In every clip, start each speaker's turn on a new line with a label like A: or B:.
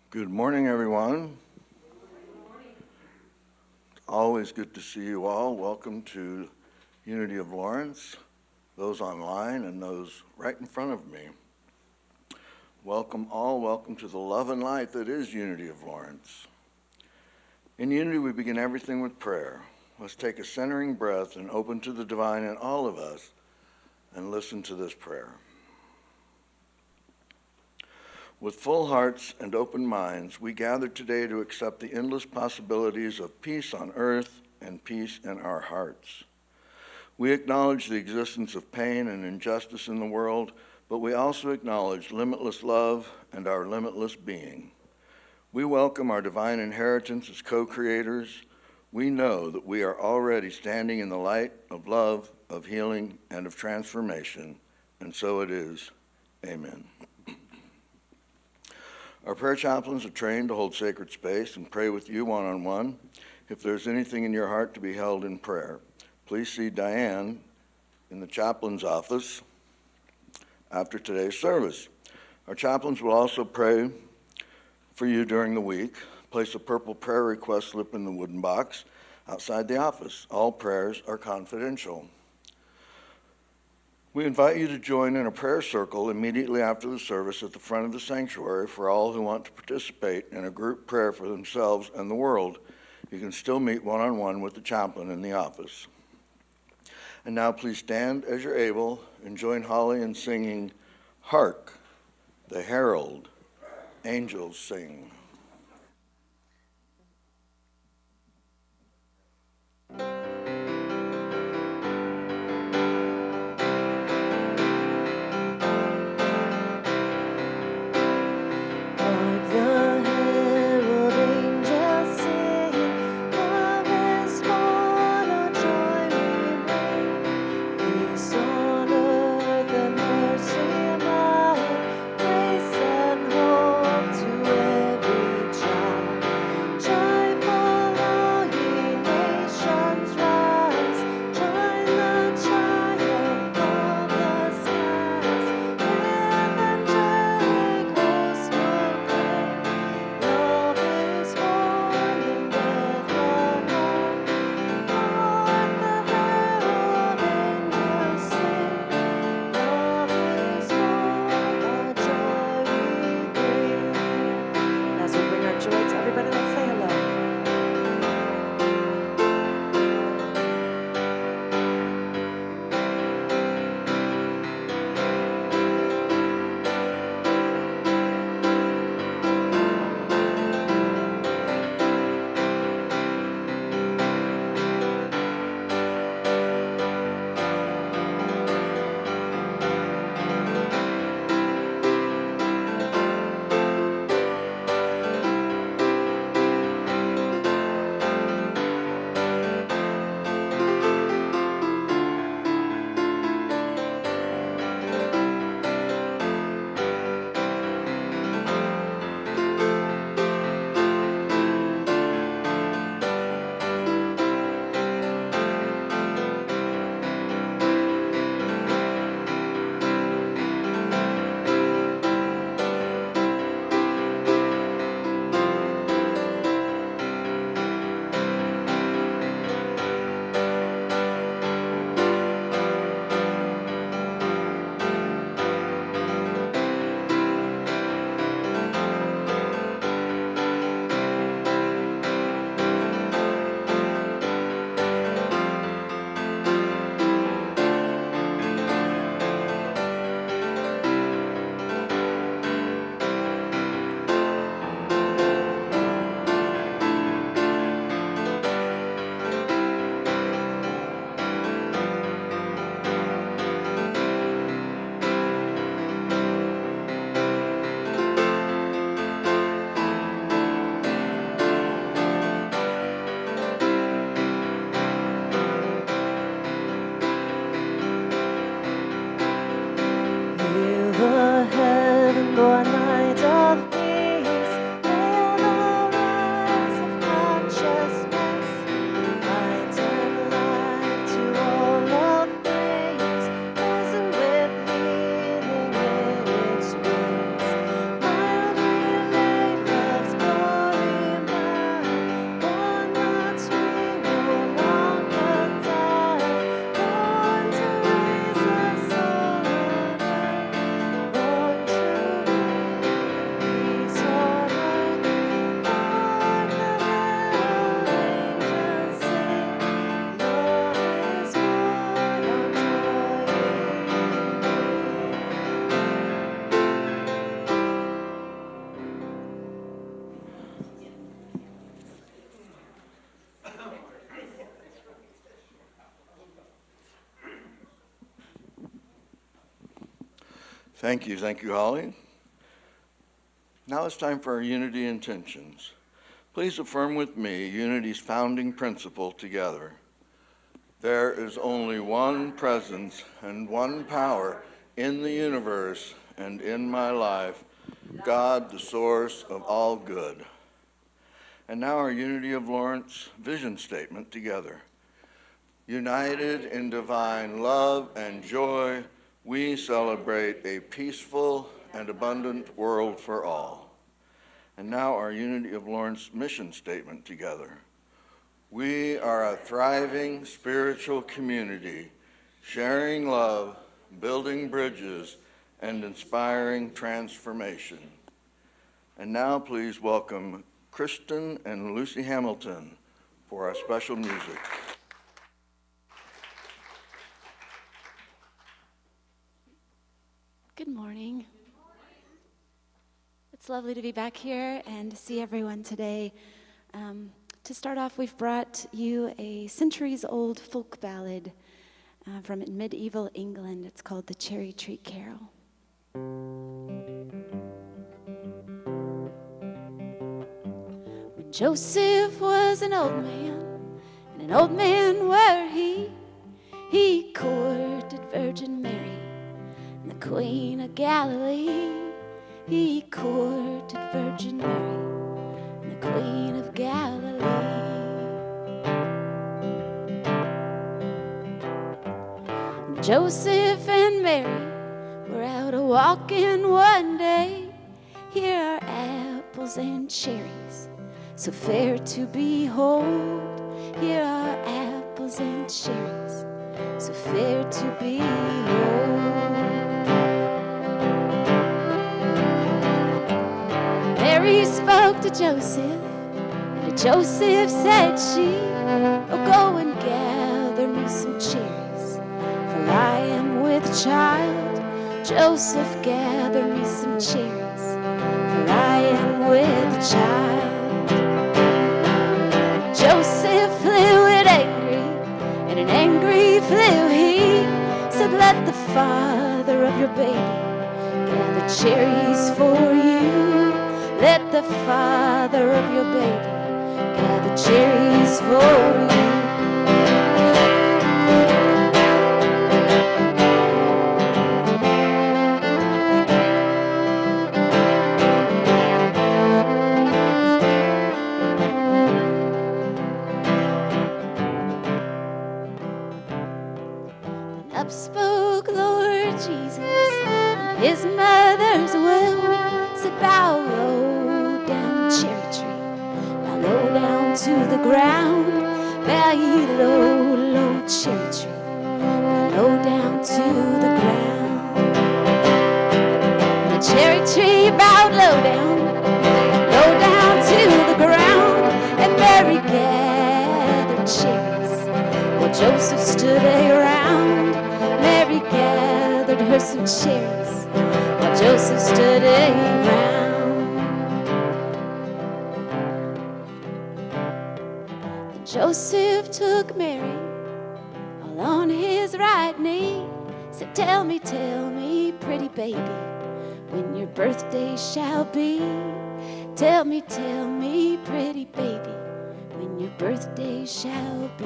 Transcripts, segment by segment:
A: Good morning, everyone. Always good to see you all. Welcome to Unity of Lawrence, those online and those right in front of me. Welcome all. Welcome to the love and light that is Unity of Lawrence. In Unity, we begin everything with prayer. Let's take a centering breath and open to the divine in all of us and listen to this prayer. With full hearts and open minds, we gather today to accept the endless possibilities of peace on earth and peace in our hearts. We acknowledge the existence of pain and injustice in the world, but we also acknowledge limitless love and our limitless being. We welcome our divine inheritance as co-creators. We know that we are already standing in the light of love, of healing, and of transformation, and so it is. Amen. Our prayer chaplains are trained to hold sacred space and pray with you one-on-one. If there's anything in your heart to be held in prayer, please see Diane in the chaplain's office after today's service. Our chaplains will also pray for you during the week. Place a purple prayer request slip in the wooden box outside the office. All prayers are confidential. We invite you to join in a prayer circle immediately after the service at the front of the sanctuary for all who want to participate in a group prayer for themselves and the world. You can still meet one-on-one with the chaplain in the office. And now please stand as you're able and join Holly in singing, "Hark, the Herald Angels Sing."
B: Mercy, mild, grace and hope to every
A: Thank you, Holly. Now it's time for our unity intentions. Please affirm with me unity's founding principle together. There is only one presence and one power in the universe and in my life, God, the source of all good. And now our Unity of Lawrence vision statement together. United in divine love and joy, we celebrate a peaceful and abundant world for all. And now our Unity of Lawrence mission statement together. We are a thriving spiritual community, sharing love, building bridges, and inspiring transformation. And now please welcome Kristen and Lucy Hamilton for our special music.
B: Good morning. It's lovely to be back here and to see everyone today. To start off, we've brought you a centuries-old folk ballad from medieval England. It's called The Cherry Tree Carol. When Joseph was an old man, and an old man were he courted Virgin Mary, and the Queen of Galilee. He courted Virgin Mary, and the Queen of Galilee. And Joseph and Mary were out a-walking one day. Here are apples and cherries, so fair to behold. Here are apples and cherries, so fair to behold. Mary spoke to Joseph, and to Joseph said she, "Oh, go and gather me some cherries, for I am with child." Joseph, gather me some cherries, for I am with child. Joseph flew it angry, and an angry flew he, said, "Let the father of your baby gather cherries for you. Let the father of your baby gather cherries for you." Then up spoke Lord Jesus, and his mother's will said, "Bow low down, cherry tree, bow low down to the ground. Bow ye low, low, cherry tree, bow low down to the ground." And the cherry tree bowed low down to the ground. And Mary gathered cherries while Joseph stood around. Mary gathered her some cherries while Joseph stood around. Then Joseph took Mary all on his right knee, said, tell me, pretty baby, when your birthday shall be." Tell me, pretty baby, when your birthday shall be."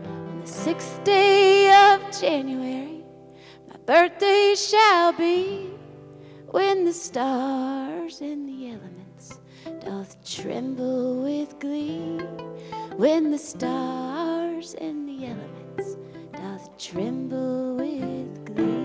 B: On the 6th day of January, my birthday shall be, when the stars in the elements doth tremble with glee. When the stars in the elements doth tremble with glee.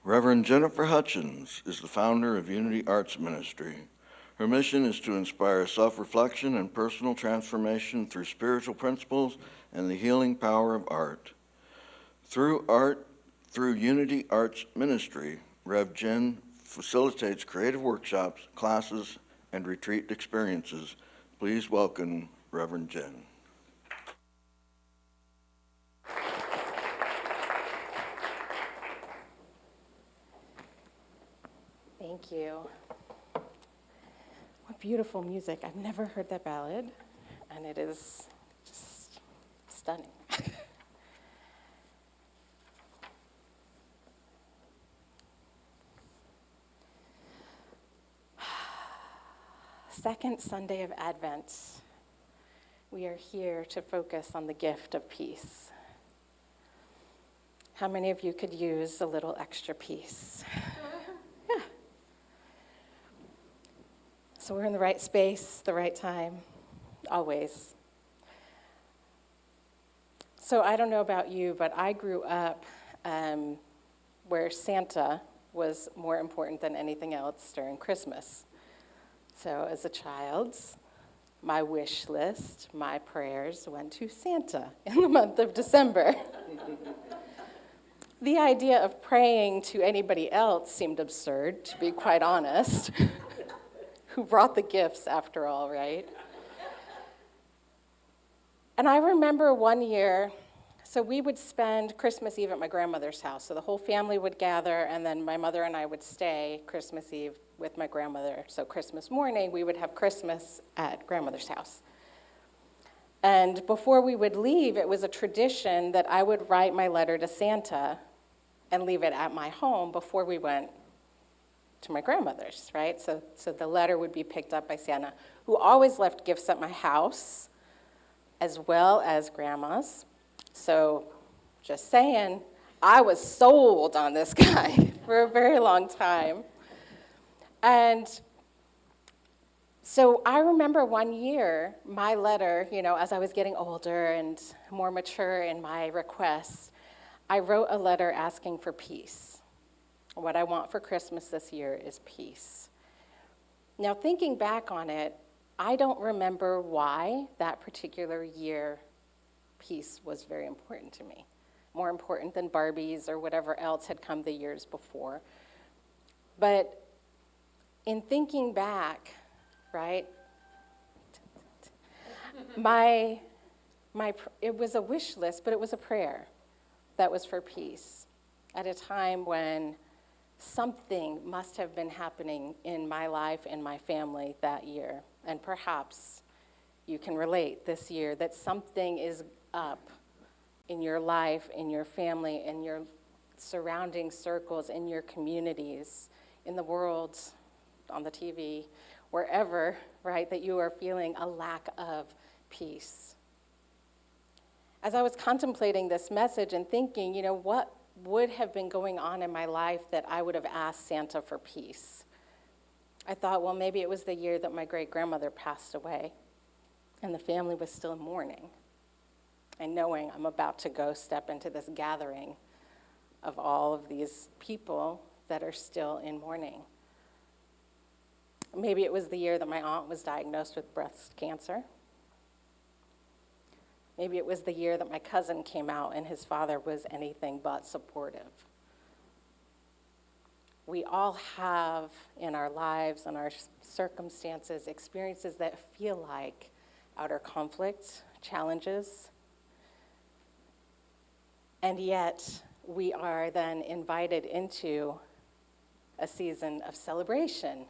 A: Reverend Jennifer Hutchins is the founder of Unity Arts Ministry. Her mission is to inspire self-reflection and personal transformation through spiritual principles and the healing power of art. Through Unity Arts Ministry, Rev. Jen facilitates creative workshops, classes, and retreat experiences. Please welcome Reverend Jen.
C: Thank you. What beautiful music. I've never heard that ballad, and it is just stunning. Second Sunday of Advent, we are here to focus on the gift of peace. How many of you could use a little extra peace? Yeah. So we're in the right space, the right time, always. So I don't know about you, but I grew up where Santa was more important than anything else during Christmas. So as a child, my wish list, my prayers went to Santa in the month of December. The idea of praying to anybody else seemed absurd, to be quite honest. Who brought the gifts, after all, right? And I remember one year, so we would spend Christmas Eve at my grandmother's house. So the whole family would gather, and then my mother and I would stay Christmas Eve with my grandmother. So Christmas morning, we would have Christmas at grandmother's house. And before we would leave, it was a tradition that I would write my letter to Santa and leave it at my home before we went to my grandmother's, right? So the letter would be picked up by Santa, who always left gifts at my house, as well as grandma's. So just saying, I was sold on this guy for a very long time. And so I remember one year, my letter, as I was getting older and more mature in my requests, I wrote a letter asking for peace. What I want for Christmas this year is peace. Now, thinking back on it, I don't remember why that particular year peace was very important to me, more important than Barbies or whatever else had come the years before. But in thinking back, right, it was a wish list, but it was a prayer that was for peace at a time when something must have been happening in my life and my family that year. And perhaps you can relate this year that something is up in your life, in your family, in your surrounding circles, in your communities, in the world, on the TV, wherever, right, that you are feeling a lack of peace. As I was contemplating this message and thinking, what would have been going on in my life that I would have asked Santa for peace? I thought, well, maybe it was the year that my great-grandmother passed away and the family was still in mourning. And knowing I'm about to go step into this gathering of all of these people that are still in mourning. Maybe it was the year that my aunt was diagnosed with breast cancer. Maybe it was the year that my cousin came out and his father was anything but supportive. We all have in our lives and our circumstances experiences that feel like outer conflict, challenges, and yet we are then invited into a season of celebration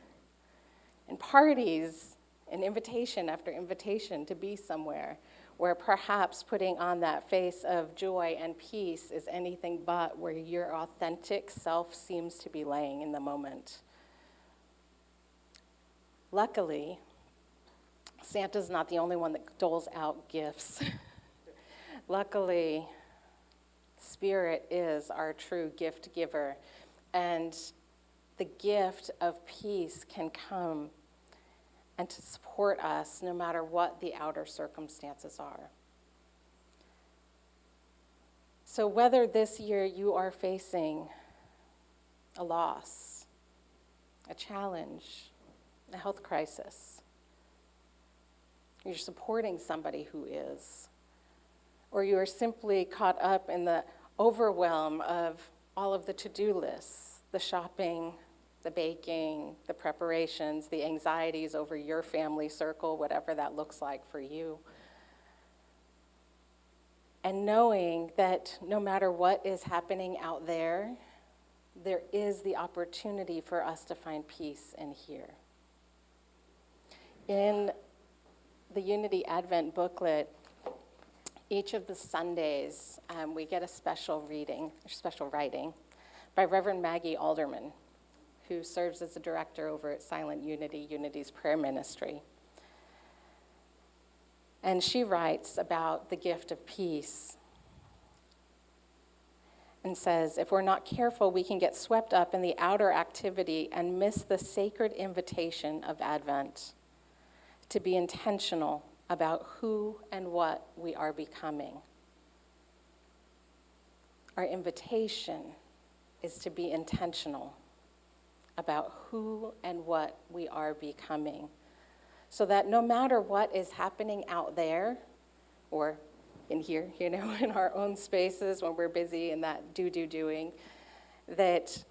C: and parties and invitation after invitation to be somewhere where perhaps putting on that face of joy and peace is anything but where your authentic self seems to be laying in the moment. Luckily, Santa's not the only one that doles out gifts. Luckily, Spirit is our true gift giver, and the gift of peace can come and to support us no matter what the outer circumstances are. So whether this year you are facing a loss, a challenge, a health crisis, you're supporting somebody who is, or you are simply caught up in overwhelm of all of the to-do lists, the shopping, the baking, the preparations, the anxieties over your family circle, whatever that looks like for you. And knowing that no matter what is happening out there, there is the opportunity for us to find peace in here. In the Unity Advent booklet, each of the Sundays, we get a special reading, or special writing, by Reverend Maggie Alderman, who serves as the director over at Silent Unity, Unity's prayer ministry. And she writes about the gift of peace and says, if we're not careful, we can get swept up in the outer activity and miss the sacred invitation of Advent to be intentional about who and what we are becoming. Our invitation is to be intentional about who and what we are becoming, so that no matter what is happening out there or in here, in our own spaces when we're busy in that doing, that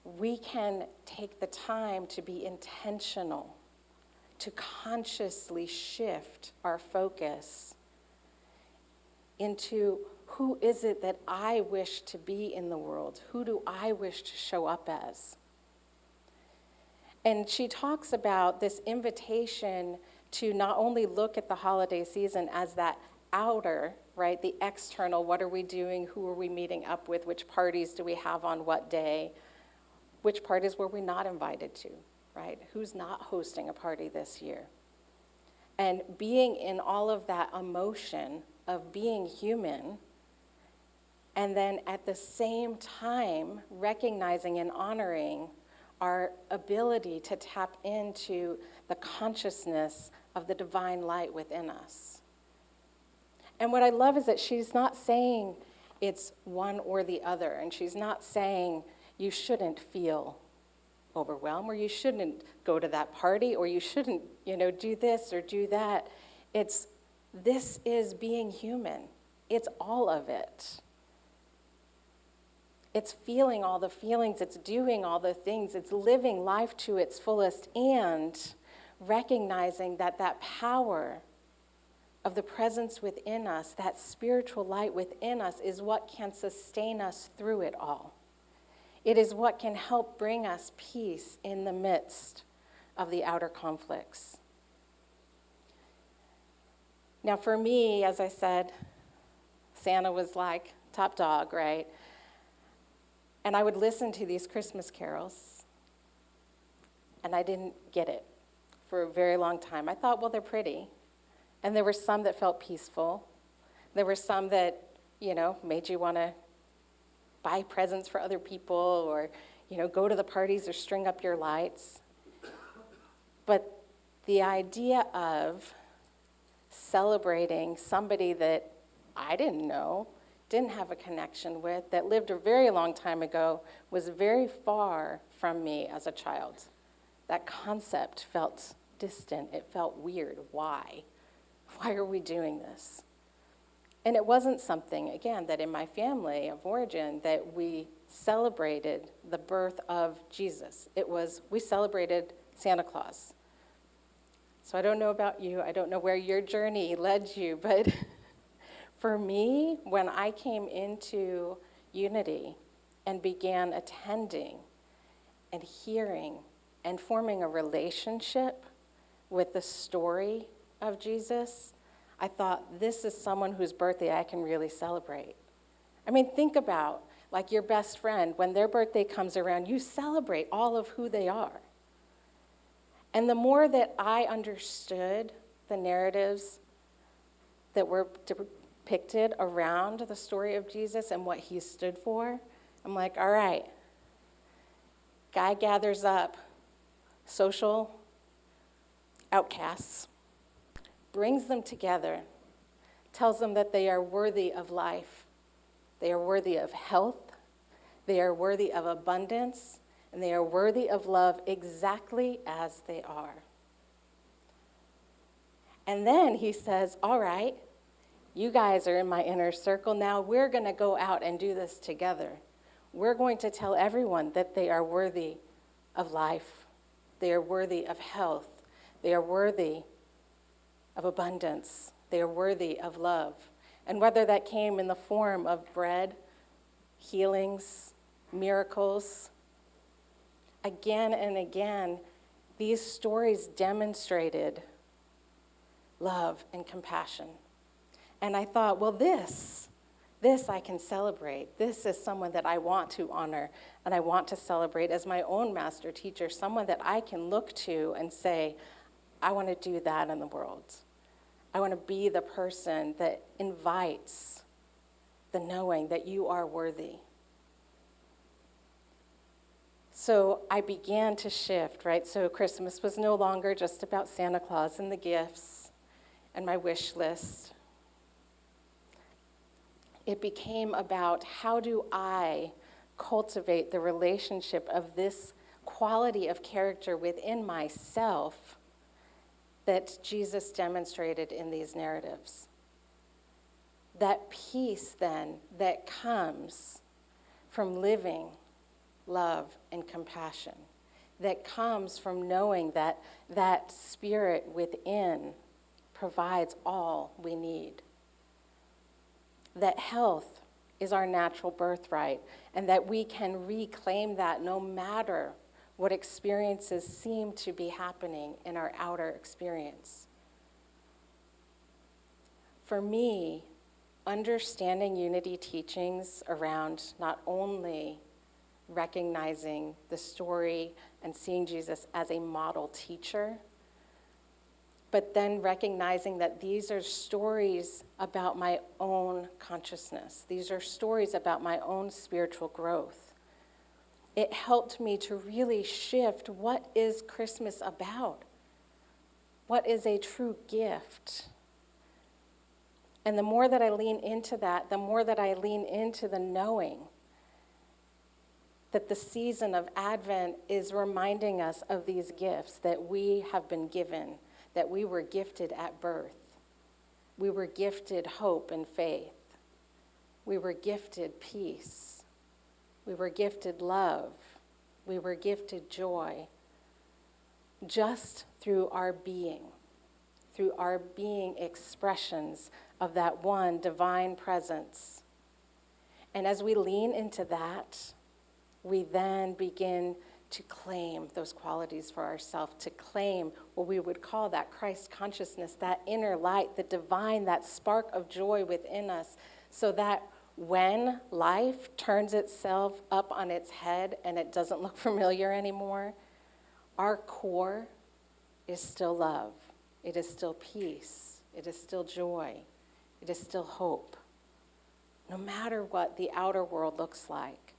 C: we can take the time to be intentional, to consciously shift our focus into who is it that I wish to be in the world? Who do I wish to show up as? And she talks about this invitation to not only look at the holiday season as that outer, right, the external, what are we doing, who are we meeting up with, which parties do we have on what day, which parties were we not invited to, right? Who's not hosting a party this year? And being in all of that emotion of being human, and then at the same time recognizing and honoring our ability to tap into the consciousness of the divine light within us. And what I love is that she's not saying it's one or the other, and she's not saying you shouldn't feel overwhelmed, or you shouldn't go to that party, or you shouldn't, do this or do that. This is being human. It's all of it. It's feeling all the feelings, it's doing all the things, it's living life to its fullest, and recognizing that power of the presence within us, that spiritual light within us, is what can sustain us through it all. It is what can help bring us peace in the midst of the outer conflicts. Now for me, as I said, Santa was like top dog, right? And I would listen to these Christmas carols, and I didn't get it for a very long time. I thought, well, they're pretty. And there were some that felt peaceful. There were some that, made you want to buy presents for other people, or, go to the parties or string up your lights. But the idea of celebrating somebody that I didn't know, didn't have a connection with, that lived a very long time ago, was very far from me as a child. That concept felt distant. It felt weird. Why? Why are we doing this? And it wasn't something, again, that in my family of origin that we celebrated the birth of Jesus. We celebrated Santa Claus. So I don't know about you. I don't know where your journey led you, but for me, when I came into Unity and began attending and hearing and forming a relationship with the story of Jesus, I thought, this is someone whose birthday I can really celebrate. I mean, think about, like, your best friend, when their birthday comes around, you celebrate all of who they are. And the more that I understood the narratives that were depicted around the story of Jesus and what he stood for, I'm like, all right, guy gathers up social outcasts, brings them together, tells them that they are worthy of life, they are worthy of health, they are worthy of abundance, and they are worthy of love exactly as they are. And then he says, all right, You guys are in my inner circle now. We're going to go out and do this together. We're going to tell everyone that they are worthy of life. They are worthy of health. They are worthy of abundance. They are worthy of love. And whether that came in the form of bread, healings, miracles, again and again, these stories demonstrated love and compassion. And I thought, well, this I can celebrate. This is someone that I want to honor and I want to celebrate as my own master teacher, someone that I can look to and say, I want to do that in the world. I want to be the person that invites the knowing that you are worthy. So I began to shift, right? So Christmas was no longer just about Santa Claus and the gifts and my wish list. It became about how do I cultivate the relationship of this quality of character within myself that Jesus demonstrated in these narratives. That peace then that comes from living love and compassion, that comes from knowing that that spirit within provides all we need. That health is our natural birthright, and that we can reclaim that no matter what experiences seem to be happening in our outer experience. For me, understanding unity teachings around not only recognizing the story and seeing Jesus as a model teacher, but then recognizing that these are stories about my own consciousness. These are stories about my own spiritual growth. It helped me to really shift what is Christmas about? What is a true gift? And the more that I lean into that, the more that I lean into the knowing that the season of Advent is reminding us of these gifts that we have been given, that we were gifted at birth. We were gifted hope and faith. We were gifted peace. We were gifted love. We were gifted joy. Just through our being expressions of that one divine presence. And as we lean into that, we then begin to claim those qualities for ourselves, to claim what we would call that Christ consciousness, that inner light, the divine, that spark of joy within us, so that when life turns itself up on its head and it doesn't look familiar anymore, our core is still love. It is still peace. It is still joy. It is still hope, no matter what the outer world looks like.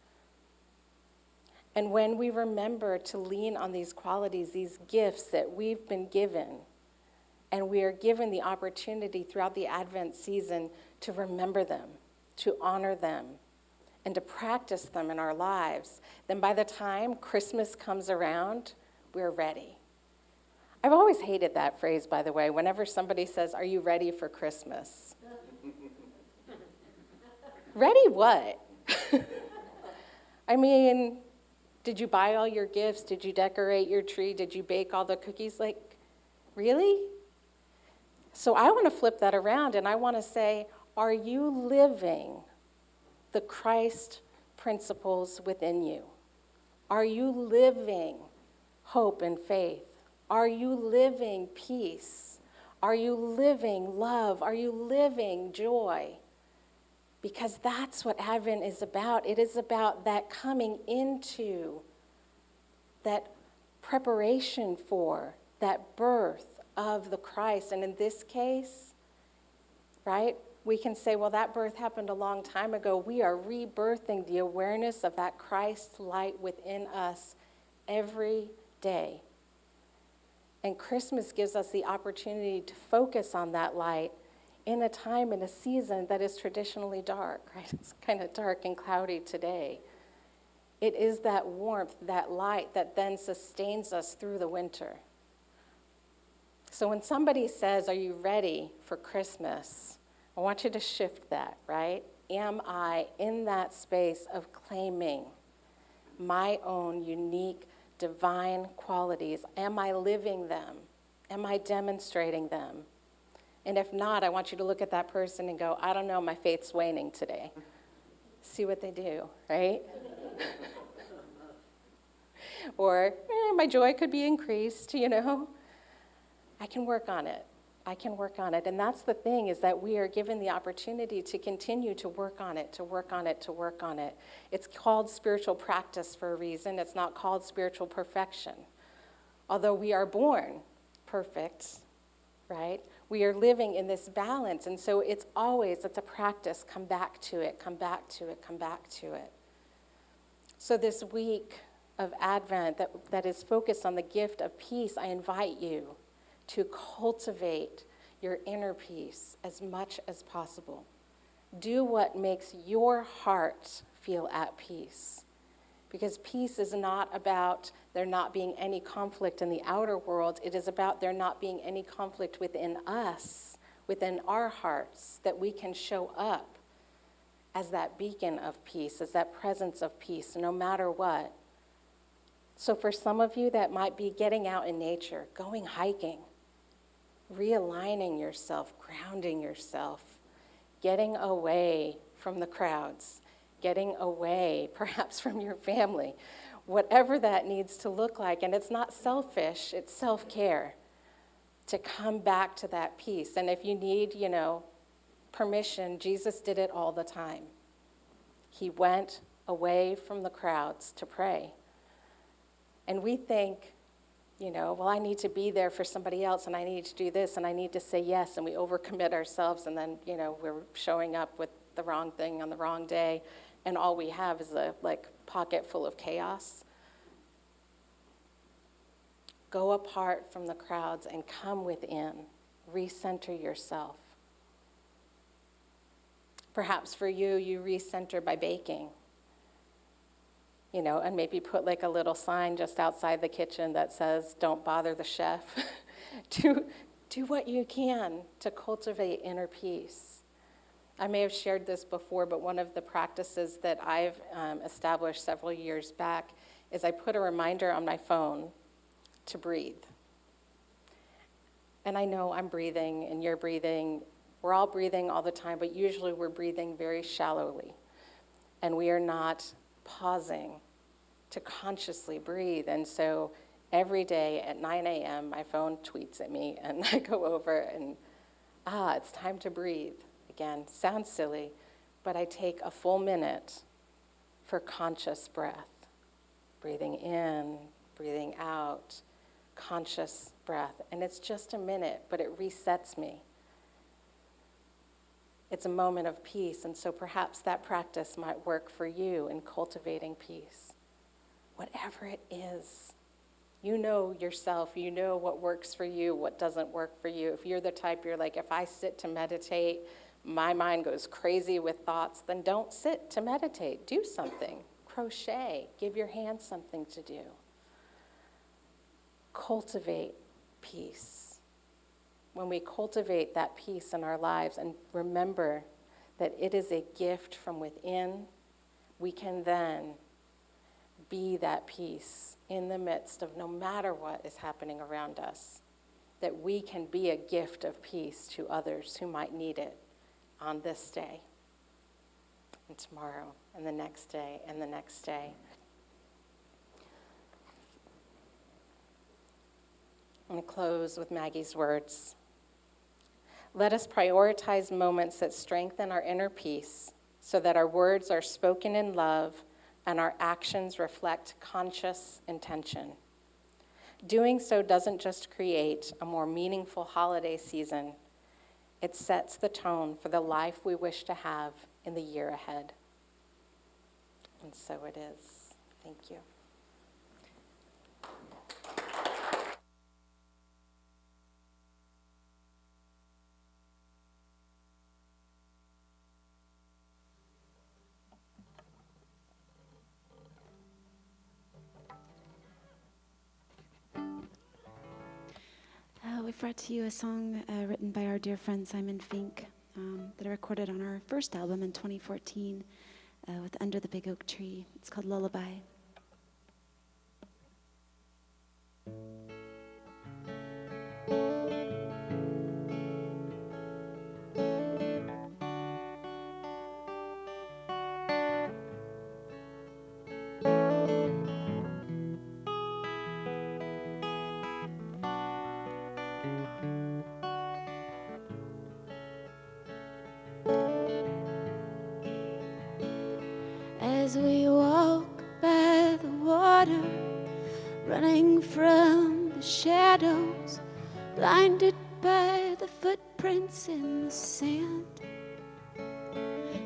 C: And when we remember to lean on these qualities, these gifts that we've been given, and we are given the opportunity throughout the Advent season to remember them, to honor them, and to practice them in our lives, then by the time Christmas comes around, we're ready. I've always hated that phrase, by the way, whenever somebody says, "Are you ready for Christmas?" Ready what? I mean, did you buy all your gifts? Did you decorate your tree? Did you bake all the cookies? Like, really? So I want to flip that around and I want to say, are you living the Christ principles within you? Are you living hope and faith? Are you living peace? Are you living love? Are you living joy? Because that's what Advent is about. It is about that coming into, that preparation for, that birth of the Christ. And in this case, right, we can say, well, that birth happened a long time ago. We are rebirthing the awareness of that Christ light within us every day. And Christmas gives us the opportunity to focus on that light in a time, in a season that is traditionally dark, right? It's kind of dark and cloudy today. It is that warmth, that light that then sustains us through the winter. So when somebody says, "Are you ready for Christmas?" I want you to shift that, right? Am I in that space of claiming my own unique divine qualities? Am I living them? Am I demonstrating them? And if not, I want you to look at that person and go, I don't know, my faith's waning today. See what they do, right? Or my joy could be increased, I can work on it. I can work on it. And that's the thing, is that we are given the opportunity to continue to work on it, to work on it, to work on it. It's called spiritual practice for a reason. It's not called spiritual perfection. Although we are born perfect, right? We are living in this balance. And so it's a practice. Come back to it, come back to it, come back to it. So this week of Advent that is focused on the gift of peace, I invite you to cultivate your inner peace as much as possible. Do what makes your heart feel at peace. Because peace is not about there not being any conflict in the outer world. It is about there not being any conflict within us, within our hearts, that we can show up as that beacon of peace, as that presence of peace, no matter what. So for some of you, that might be getting out in nature, going hiking, realigning yourself, grounding yourself, getting away from the crowds, getting away perhaps from your family, whatever that needs to look like. And it's not selfish, it's self-care to come back to that peace. And if you need, permission, Jesus did it all the time. He went away from the crowds to pray. And we think, well, I need to be there for somebody else, and I need to do this, and I need to say yes, and we overcommit ourselves, and then, we're showing up with the wrong thing on the wrong day, and all we have is a, pocket full of chaos. Go apart from the crowds and come within. Recenter yourself. Perhaps for you, you recenter by baking. And maybe put a little sign just outside the kitchen that says, don't bother the chef. Do what you can to cultivate inner peace. I may have shared this before, but one of the practices that I've established several years back is I put a reminder on my phone to breathe. And I know I'm breathing and you're breathing. We're all breathing all the time, but usually we're breathing very shallowly. And we are not pausing to consciously breathe. And so every day at 9 a.m., my phone tweets at me, and I go over and, it's time to breathe. Again, sounds silly, but I take a full minute for conscious breath. Breathing in, breathing out, conscious breath. And it's just a minute, but it resets me. It's a moment of peace, and so perhaps that practice might work for you in cultivating peace. Whatever it is, you know yourself, you know what works for you, what doesn't work for you. If you're the type, you're like, if I sit to meditate, my mind goes crazy with thoughts, then don't sit to meditate. Do something. Crochet. Give your hands something to do. Cultivate peace. When we cultivate that peace in our lives and remember that it is a gift from within, we can then be that peace in the midst of no matter what is happening around us, that we can be a gift of peace to others who might need it on this day and tomorrow and the next day and the next day. I'm going to close with Maggie's words. Let us prioritize moments that strengthen our inner peace so that our words are spoken in love and our actions reflect conscious intention. Doing so doesn't just create a more meaningful holiday season, it sets the tone for the life we wish to have in the year ahead. And so it is. Thank you.
B: We brought to you a song written by our dear friend Simon Fink. that I recorded on our first album in 2014 with Under the Big Oak Tree. It's called Lullaby. As we walk by the water, running from the shadows, blinded by the footprints in the sand,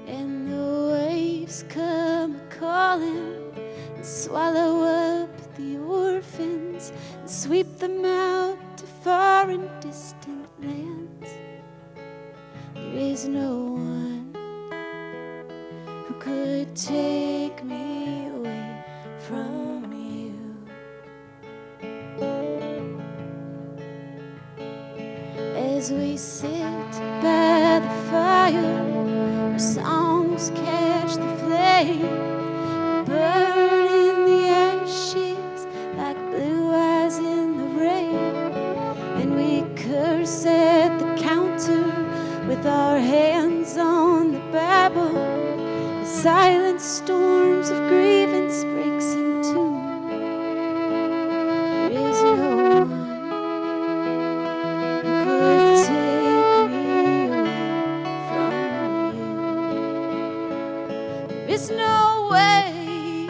B: and the waves come calling and swallow up the orphans and sweep them out to far and distant lands. There is no one who could take me away from you. As we sit by the fire, our songs catch the flame, burn in the ashes like blue eyes in the rain, and we curse at the counter with our hands on the Bible. Silent storms of grievance breaks in tune. There is no one who could take me away from you. There is no way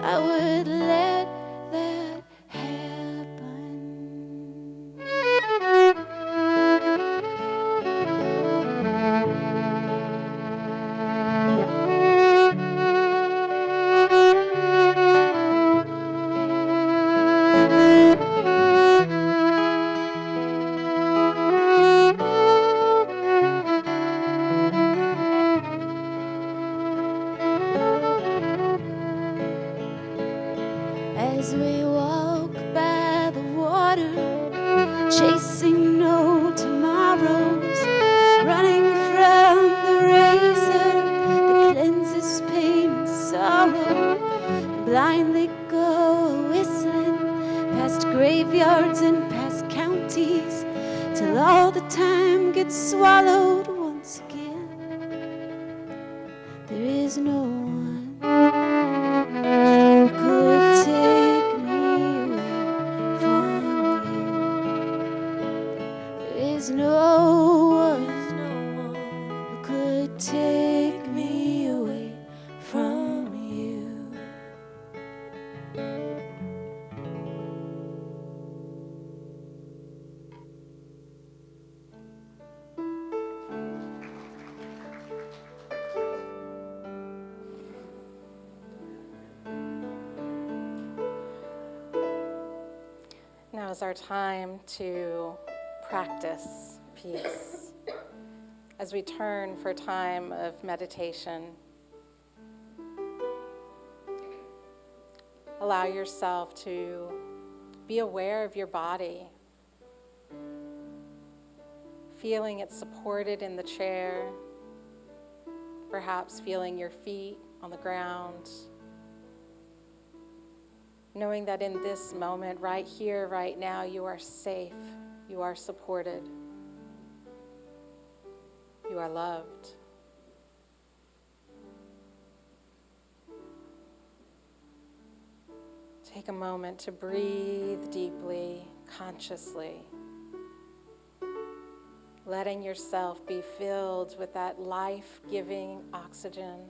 B: I would let that happen. As we walk by the water, chasing no tomorrows, running from the razor that cleanses pain and sorrow, blindly go whistling past graveyards and past counties till all the time gets swallowed once again. There is no one who could take me away from you. There is no one who could take me away from you.
C: Now is our time to practice peace. As we turn for a time of meditation, allow yourself to be aware of your body, feeling it supported in the chair, perhaps feeling your feet on the ground, knowing that in this moment, right here, right now, you are safe, you are supported, you are loved. Take a moment to breathe deeply, consciously, letting yourself be filled with that life-giving oxygen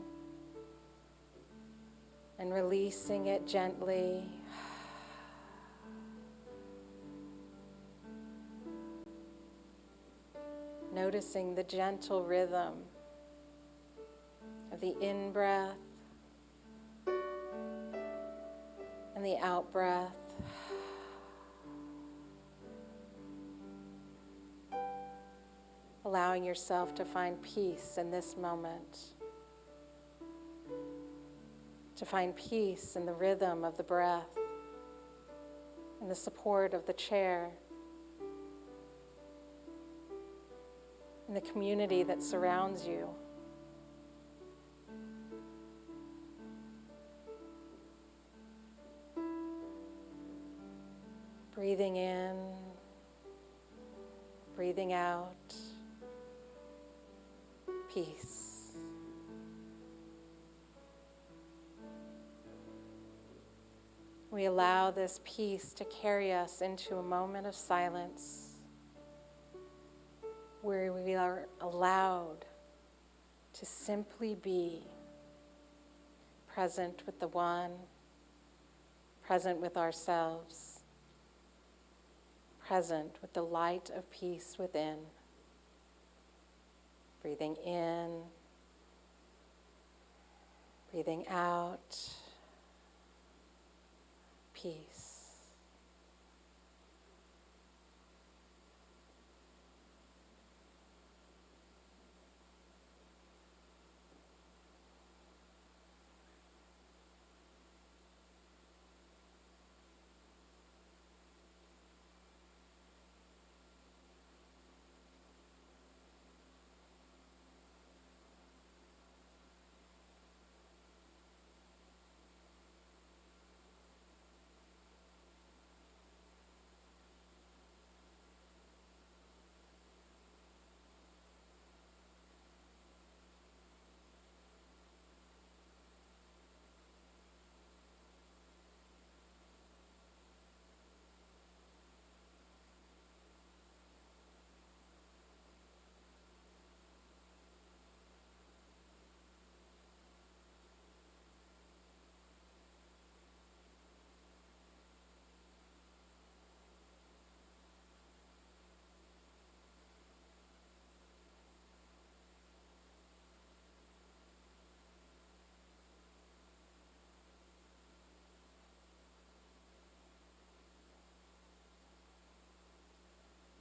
C: and releasing it gently. Noticing the gentle rhythm of the in-breath and the out-breath. Allowing yourself to find peace in this moment. To find peace in the rhythm of the breath and the support of the chair. in the community that surrounds you. Breathing in, breathing out, peace. We allow this peace to carry us into a moment of silence where we are allowed to simply be present with the one, present with ourselves, present with the light of peace within. Breathing in, breathing out, peace.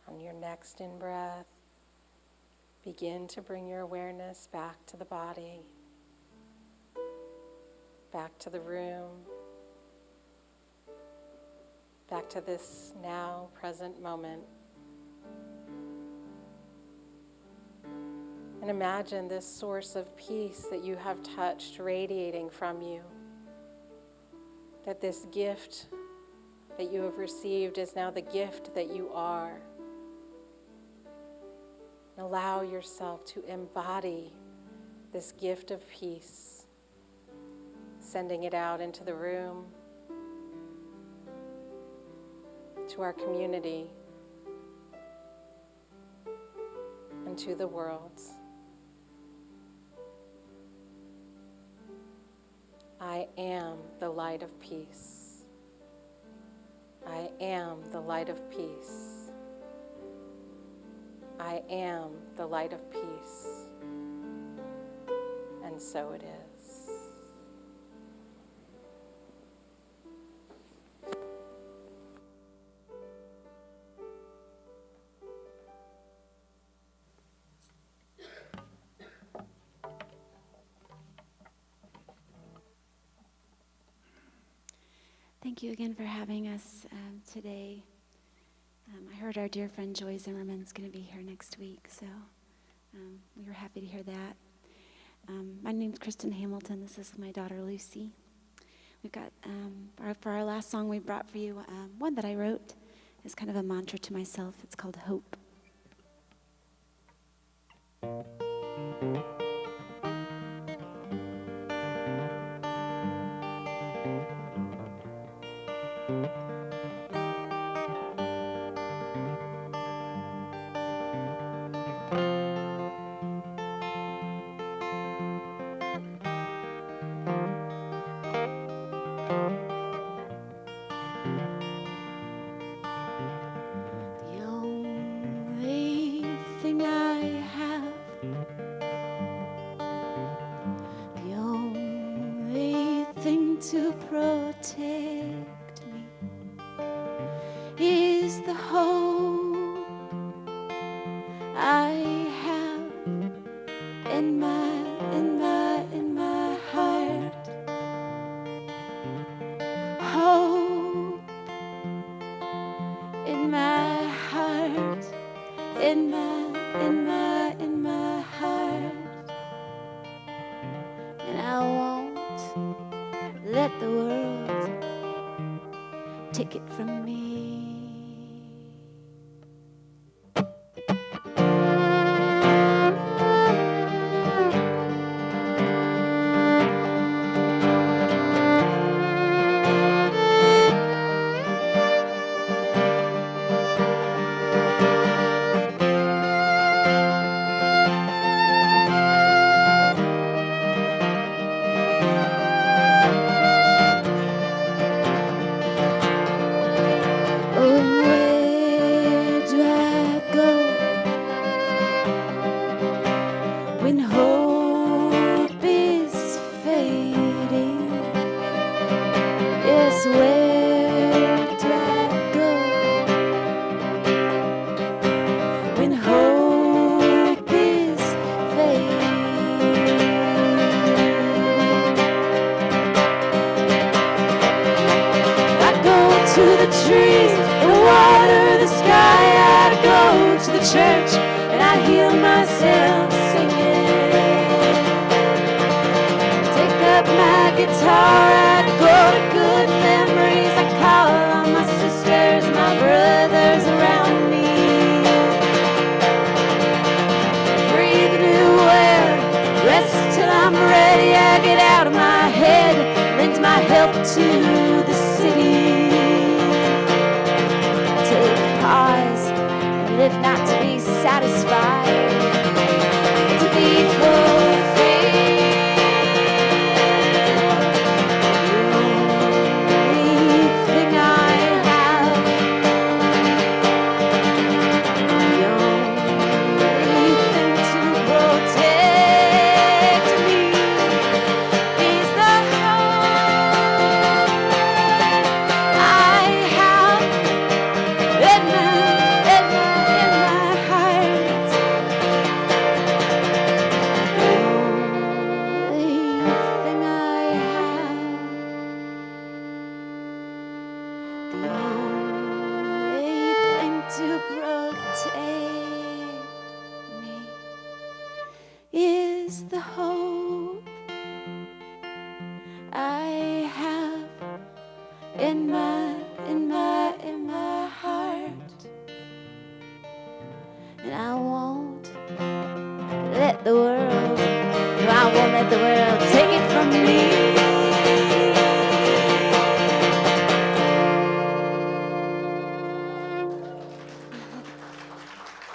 C: On your next in-breath, begin to bring your awareness back to the body, back to the room, back to this now present moment. And imagine this source of peace that you have touched radiating from you, that this gift that you have received is now the gift that you are. Allow yourself to embody this gift of peace, sending it out into the room, to our community, and to the world. I am the light of peace. I am the light of peace. I am the light of peace. And so it is.
B: Thank you again for having us today. I heard our dear friend Joy Zimmerman's going to be here next week, so we were happy to hear that. My name's Kristen Hamilton. This is my daughter Lucy. We've got, for our last song we brought for you, one that I wrote is kind of a mantra to myself. It's called Hope. The only thing I have, the only thing to protect me is the hope I have in my heart. Hope in my heart, in my and I won't let the world take it from me. Oh, and where do I go when hope is fading? Yes, where do I go when hope is fading? I go to the trees, the water, the sky. I go to the church and I hear myself singing. Take up my guitar, I go to good memories. I call on my sisters, my brothers around me. Breathe new air, rest till I'm ready. I get out of my head, lend my help to the city. Take pause and live not to be satisfied, but to be fulfilled. Everything I have, the only thing to protect me is the hope I have in my heart. The only thing I have, the only thing to protect me is the hope I have in my heart, and I won't let the world, no, I won't let the world take it from me.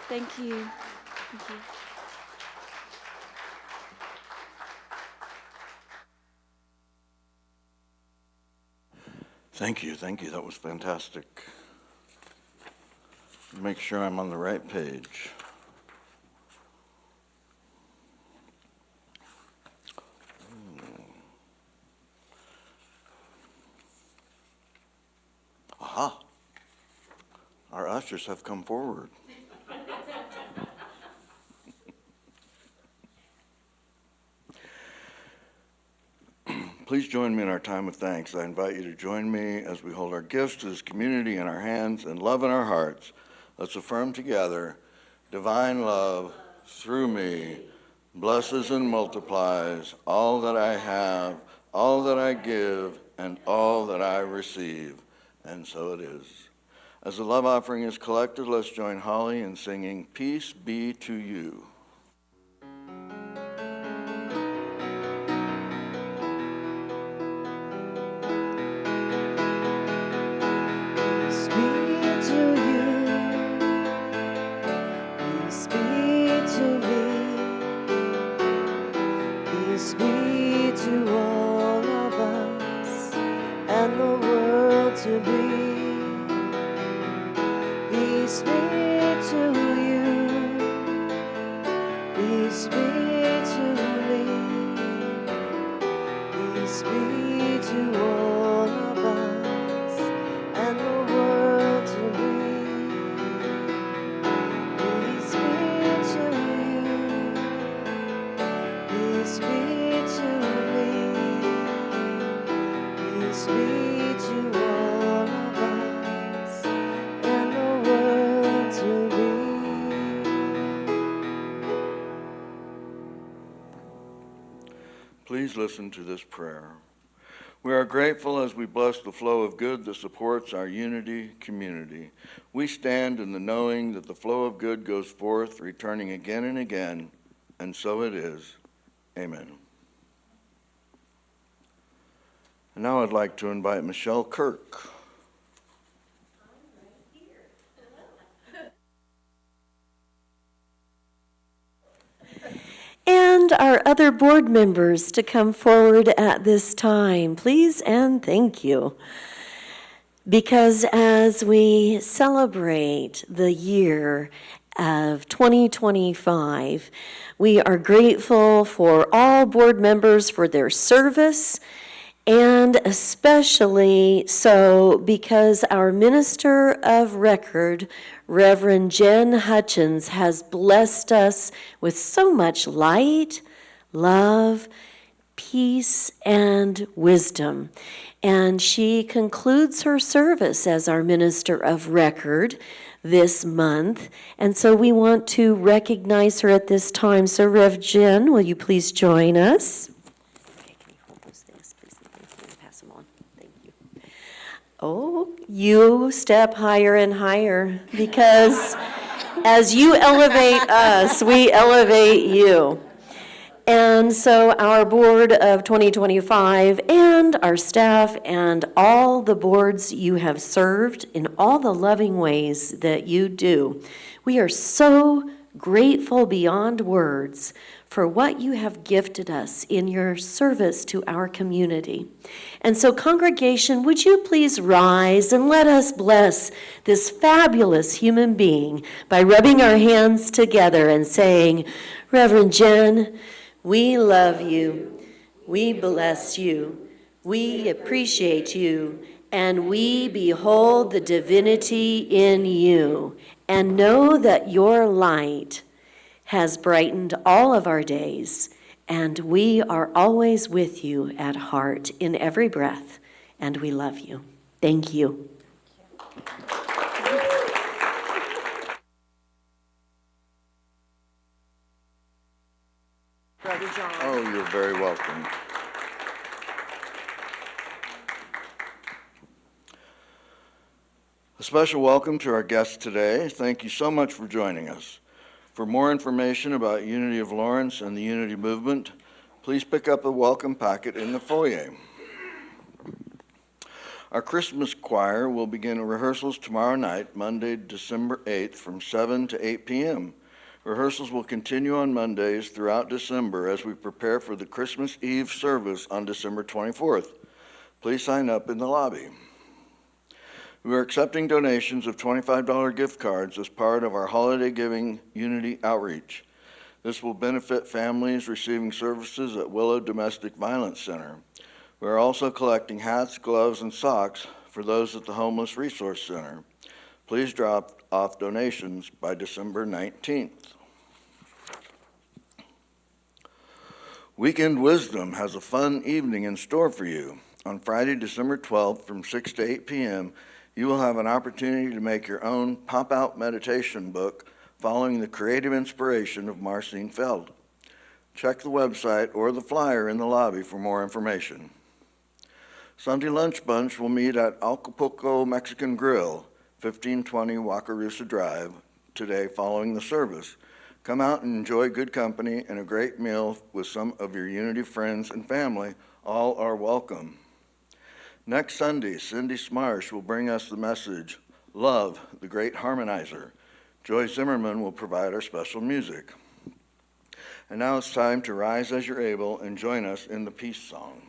B: Thank you. Thank you.
A: Thank you, thank you. That was fantastic. Make sure I'm on the right page. Aha. Our ushers have come forward. Please join me in our time of thanks. I invite you to join me as we hold our gifts to this community in our hands and love in our hearts. Let's affirm together, divine love through me blesses and multiplies all that I have, all that I give, and all that I receive. And so it is. As the love offering is collected, let's join Holly in singing, Peace Be to You.
B: Peace be to you. Peace be to me. Peace be to all of us and the world to be. Peace be to you. Peace be to me. Peace be to all of us and the world to be. Peace be to you. Peace be to me. Peace be to all of us and the world to be.
A: Please please listen to this prayer. We are grateful as we bless the flow of good that supports our unity community. We stand in the knowing that the flow of good goes forth, returning again and again, and so it is. Amen. And now I'd like to invite Michelle Kirk.
D: And our other board members to come forward at this time, please and thank you. Because as we celebrate the year of 2025, we are grateful for all board members for their service, and especially so because our minister of record, Reverend Jen Hutchins, has blessed us with so much light, love, peace, and wisdom. And she concludes her service as our minister of record this month. And so we want to recognize her at this time. So Rev Jen, will you please join us? Okay, can you hold those things, please? Thank you. Pass them on. Thank you. Oh, you step higher and higher, because as you elevate us, we elevate you. And so our board of 2025 and our staff and all the boards you have served in all the loving ways that you do, we are so grateful beyond words for what you have gifted us in your service to our community. And so, congregation, would you please rise and let us bless this fabulous human being by rubbing our hands together and saying, Reverend Jen, we love you, we bless you, we appreciate you, and we behold the divinity in you, and know that your light has brightened all of our days, and we are always with you at heart in every breath, and we love you. Thank you. Brother John.
A: Oh, you're very welcome. A special welcome to our guests today. Thank you so much for joining us. For more information about Unity of Lawrence and the Unity Movement, please pick up a welcome packet in the foyer. Our Christmas choir will begin rehearsals tomorrow night, Monday, December 8th, from 7 to 8 p.m. Rehearsals will continue on Mondays throughout December as we prepare for the Christmas Eve service on December 24th. Please sign up in the lobby. We are accepting donations of $25 gift cards as part of our Holiday Giving Unity Outreach. This will benefit families receiving services at Willow Domestic Violence Center. We are also collecting hats, gloves, and socks for those at the Homeless Resource Center. Please drop off donations by December 19th. Weekend Wisdom has a fun evening in store for you. On Friday, December 12th from 6 to 8 p.m., you will have an opportunity to make your own pop-out meditation book following the creative inspiration of Marcine Feld. Check the website or the flyer in the lobby for more information. Sunday Lunch Bunch will meet at Acapulco Mexican Grill, 1520 Wakarusa Drive, today following the service. Come out and enjoy good company and a great meal with some of your Unity friends and family. All are welcome. Next Sunday, Cindy Smarsh will bring us the message, Love, the Great Harmonizer. Joy Zimmerman will provide our special music. And now it's time to rise as you're able and join us in the peace song.